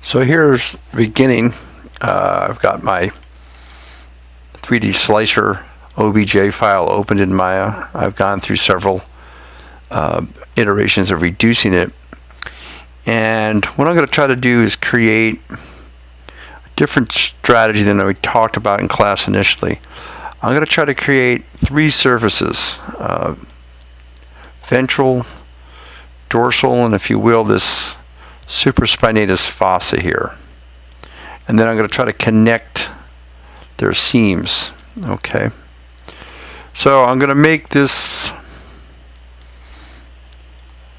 So here's the beginning. I've got my 3D slicer OBJ file opened in Maya. I've gone through several iterations of reducing it. And what I'm going to try to do is create a different strategy than we talked about in class initially. I'm going to try to create 3 surfaces, ventral, dorsal, and if you will, this supraspinatus fossa here. And then I'm going to try to connect their seams. Okay. So I'm going to make this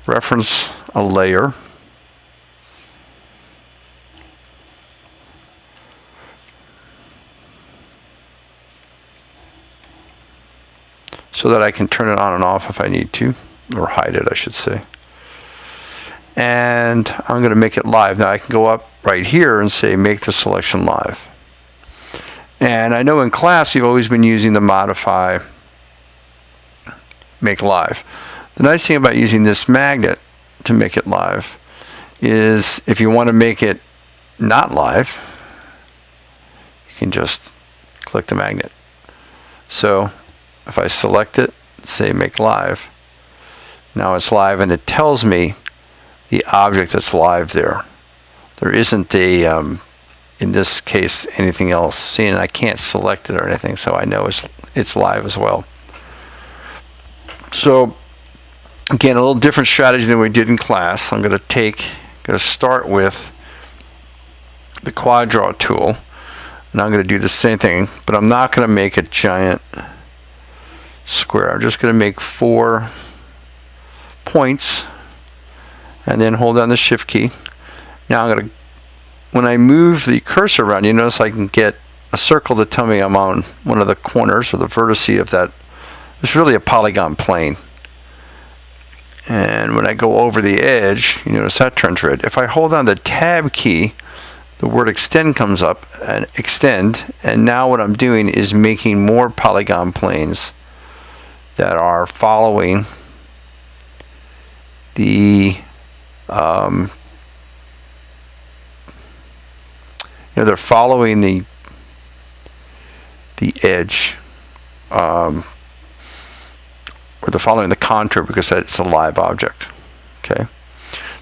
reference a layer. So that I can turn it on and off if I need to, or hide it, I should say. And I'm going to make it live. Now I can go up right here and say make the selection live. And I know in class you've always been using the modify make live. The nice thing about using this magnet to make it live is if you want to make it not live, you can just click the magnet. So if I select it, say make live, now it's live and it tells me the object that's live there. There isn't a, in this case, anything else. See, and I can't select it or anything, so I know it's live as well. So again, a little different strategy than we did in class. I'm going to start with the QuadDraw tool, and I'm going to do the same thing, but I'm not going to make a giant square. I'm just going to make 4 points and then hold down the shift key. Now I'm going to, when I move the cursor around, you notice I can get a circle to tell me I'm on one of the corners or the vertices of that. It's really a polygon plane. And when I go over the edge, you notice that turns red. If I hold down the tab key, the word extend comes up, and extend, and now what I'm doing is making more polygon planes that are following the they're following the edge, or they're following the contour because it's a live object. Okay,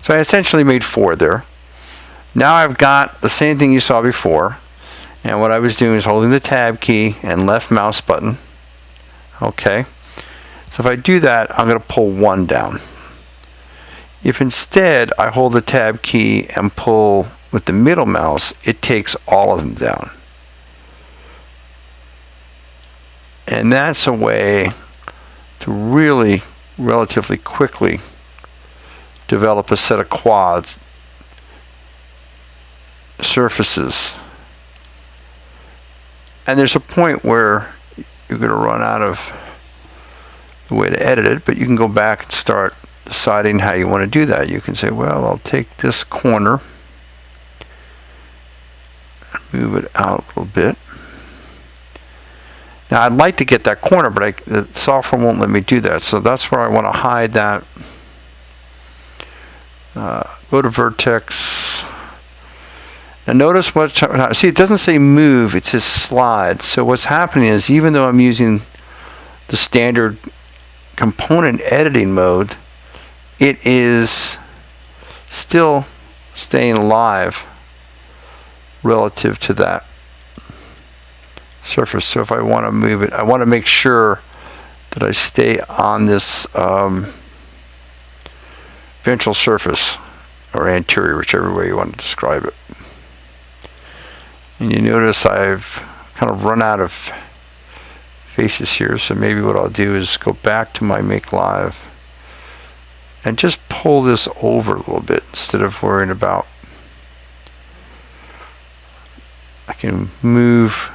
so I essentially made 4 there. Now I've got the same thing you saw before, and what I was doing is holding the tab key and left mouse button. Okay. So if I do that, I'm going to pull 1 down. If instead I hold the tab key and pull with the middle mouse, it takes all of them down. And that's a way to really relatively quickly develop a set of quads surfaces. And there's a point where you're going to run out of the way to edit it, but you can go back and start deciding how you want to do that. You can say, well, I'll take this corner and move it out a little bit. Now I'd like to get that corner, but the software won't let me do that, so that's where I want to hide that. Go to vertex. Now notice what, see, it doesn't say move, it says slide. So what's happening is, even though I'm using the standard component editing mode, it is still staying live relative to that surface. So if I want to move it, I want to make sure that I stay on this ventral surface, or anterior, whichever way you want to describe it. And you notice I've kind of run out of faces here, so maybe what I'll do is go back to my make live and just pull this over a little bit instead of worrying about. I can move.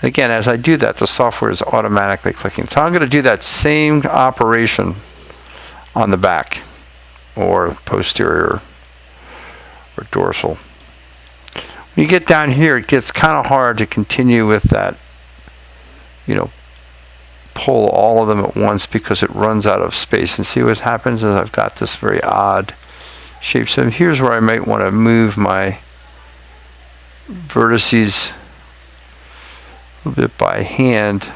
Again, as I do that, the software is automatically clicking. So I'm going to do that same operation on the back, or posterior, or dorsal. When you get down here, it gets kind of hard to continue with that, pull all of them at once, because it runs out of space. And see what happens is I've got this very odd shape. So here's where I might want to move my vertices a little bit by hand.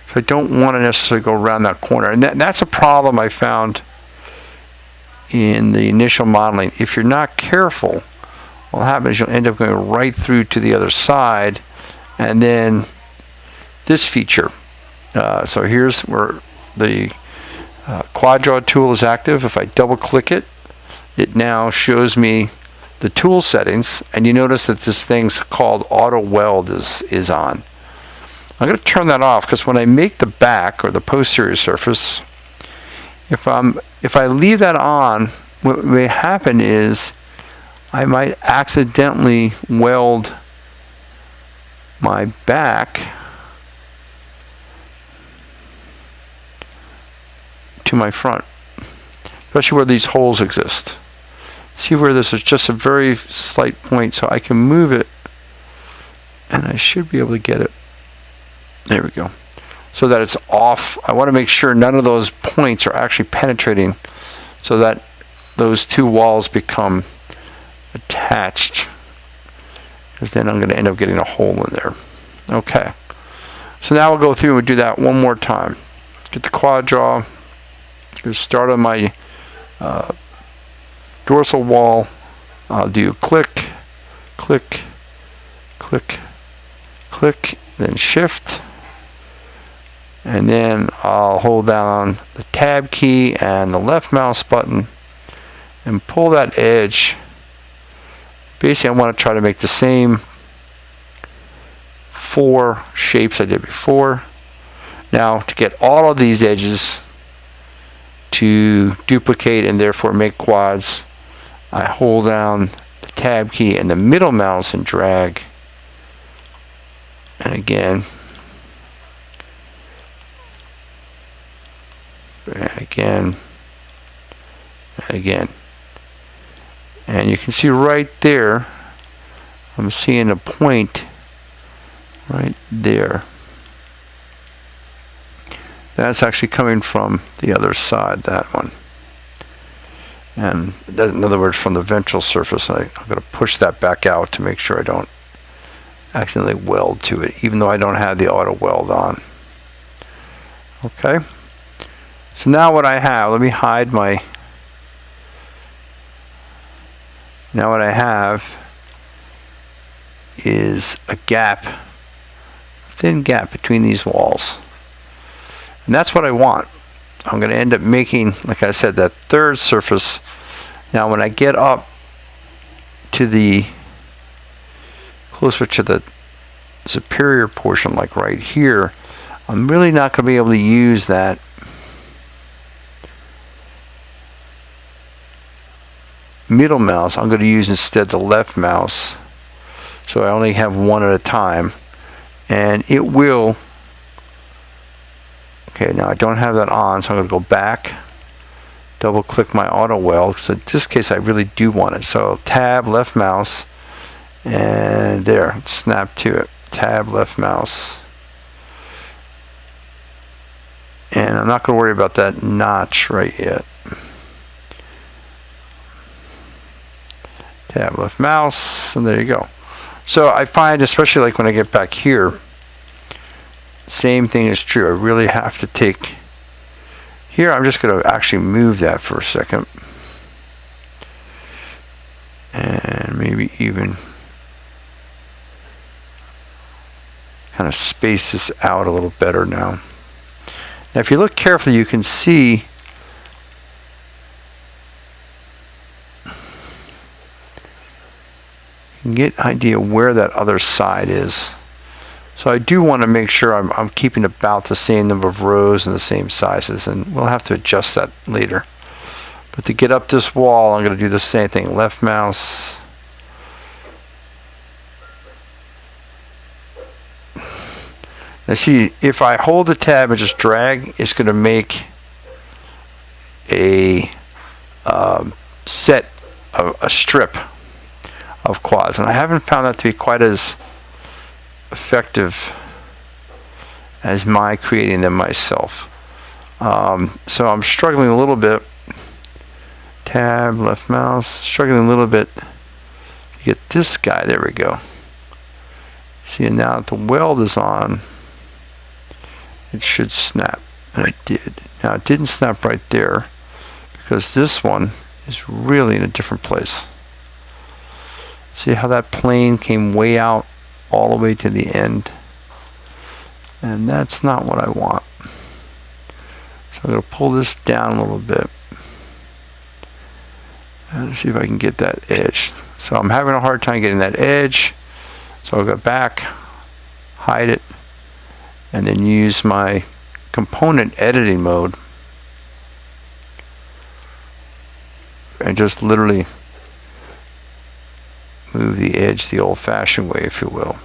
So I don't want to necessarily go around that corner. And that's a problem I found in the initial modeling. If you're not careful, what happens is you'll end up going right through to the other side, and then this feature. So here's where the QuadDraw tool is active. If I double click it, it now shows me the tool settings, and you notice that this thing's called auto weld is on. I'm going to turn that off because when I make the back or the posterior surface, if I leave that on, what may happen is I might accidentally weld my back to my front, especially where these holes exist. See where this is just a very slight point, so I can move it and I should be able to get it. There we go. So that it's off. I want to make sure none of those points are actually penetrating so that those two walls become attached, because then I'm going to end up getting a hole in there. Okay. So now we'll go through and do that one more time. Get the QuadDraw. Start on my dorsal wall. I'll do click, click, click, click, then shift. And then I'll hold down the tab key and the left mouse button and pull that edge. Basically, I want to try to make the same 4 shapes I did before. Now, to get all of these edges to duplicate and therefore make quads, I hold down the tab key and the middle mouse and drag. And again, and again, and again. And you can see right there, I'm seeing a point right there. That's actually coming from the other side, that one. And that, in other words, from the ventral surface, I'm going to push that back out to make sure I don't accidentally weld to it, even though I don't have the auto weld on. Okay. So now what I have, let me hide my, now what I have is a gap, a thin gap between these walls. And that's what I want. I'm going to end up making, like I said, that third surface. Now when I get up to the, closer to the superior portion, like right here, I'm really not going to be able to use that middle mouse. I'm going to use instead the left mouse. So I only have one at a time. And it will, okay, now I don't have that on, so I'm going to go back, double click my auto weld. So in this case I really do want it. So tab, left mouse, and there, snap to it. Tab, left mouse. And I'm not going to worry about that notch right yet. Tab, left mouse, and there you go. So I find, especially like when I get back here, same thing is true. I really have to take, here I'm just going to actually move that for a second. And maybe even kind of space this out a little better now. Now if you look carefully, you can see and get an idea where that other side is. So I do want to make sure I'm keeping about the same number of rows and the same sizes, and we'll have to adjust that later. But to get up this wall, I'm going to do the same thing. Left mouse. Now see, if I hold the tab and just drag, it's going to make a set of a strip of quads, and I haven't found that to be quite as effective as my creating them myself. So I'm struggling a little bit tab, left mouse, struggling a little bit to get this guy. There we go. See, now that the weld is on, it should snap, and it did. Now it didn't snap right there because this one is really in a different place. See how that plane came way out all the way to the end? And that's not what I want. So I'm going to pull this down a little bit and see if I can get that edge. So I'm having a hard time getting that edge. So I'll go back, hide it, and then use my component editing mode and just literally move the edge the old-fashioned way, if you will.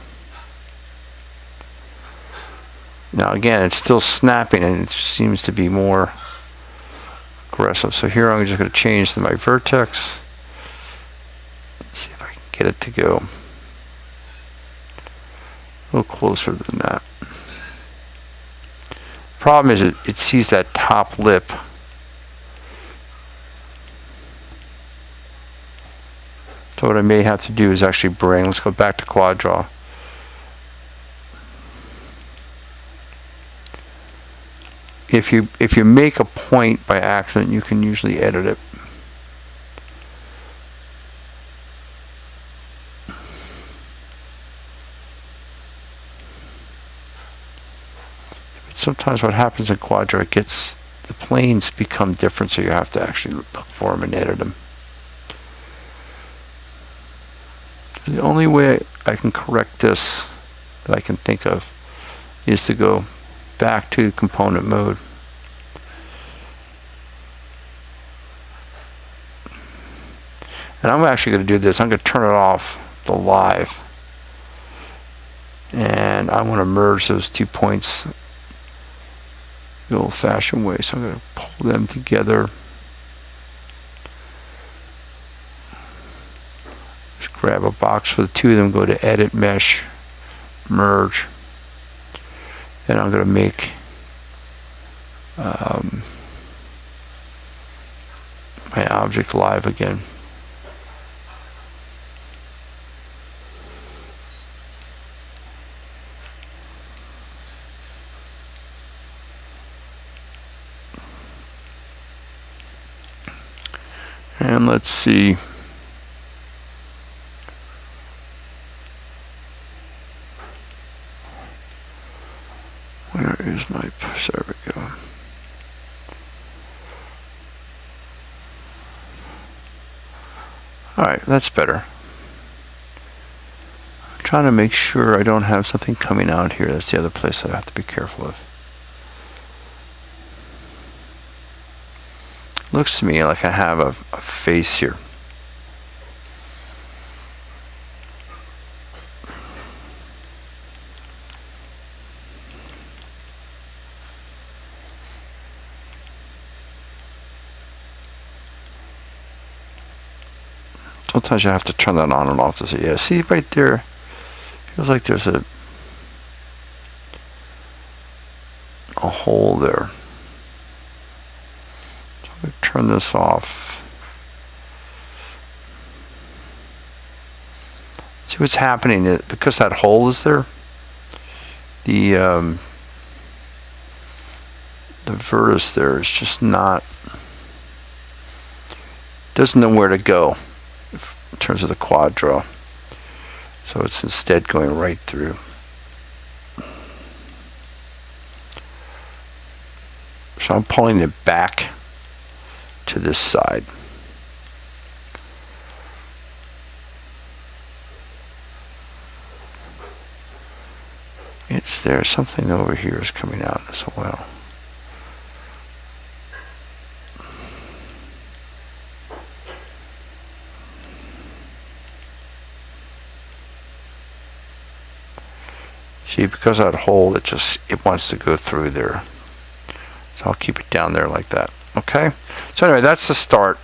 Now again, it's still snapping and it seems to be more aggressive. So here I'm just going to change my vertex. Let's see if I can get it to go a little closer than that. Problem is it sees that top lip. So what I may have to do is actually bring, let's go back to QuadDraw. If you make a point by accident, you can usually edit it. But sometimes what happens in QuadDraw, it gets, the planes become different, so you have to actually look for them and edit them. The only way I can correct this that I can think of is to go back to component mode. And I'm actually going to do this. I'm going to turn it off, the live. And I want to merge those 2 points the old-fashioned way. So I'm going to pull them together. Just grab a box for the two of them, go to Edit, Mesh, Merge. Then I'm going to make my object live again. And let's see. Where is my, there we go. All right, that's better. I'm trying to make sure I don't have something coming out here. That's the other place I have to be careful of. Looks to me like I have a face here. Sometimes you have to turn that on and off to see. Yeah, see right there, feels like there's a hole there. So I'm going to turn this off. See what's happening is because that hole is there, the vertex there is just not, doesn't know where to go in terms of the QuadDraw. So it's instead going right through. So I'm pulling it back to this side. It's there. Something over here is coming out as well. See, because of that hole, it wants to go through there. So I'll keep it down there like that. Okay. So anyway, that's the start.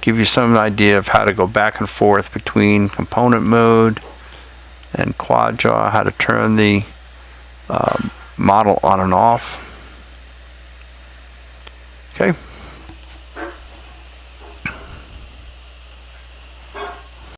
Give you some idea of how to go back and forth between component mode and QuadDraw, how to turn the model on and off. Okay.